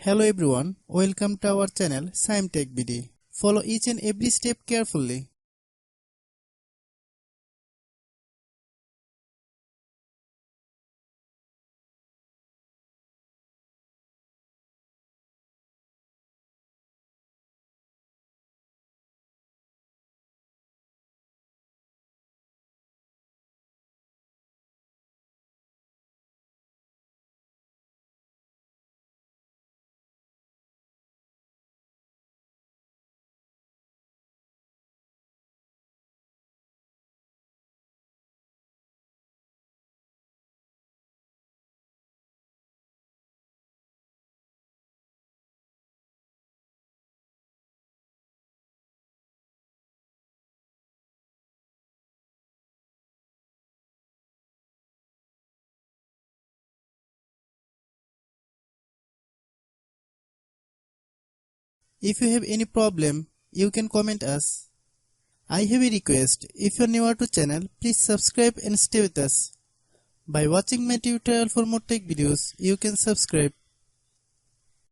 Hello everyone, welcome to our channel Shaem TechBD. Follow each and every step carefully. If you have any problem, you can comment us. I have a request. If you are new to channel, please subscribe and stay with us. By watching my tutorial for more tech videos, you can subscribe.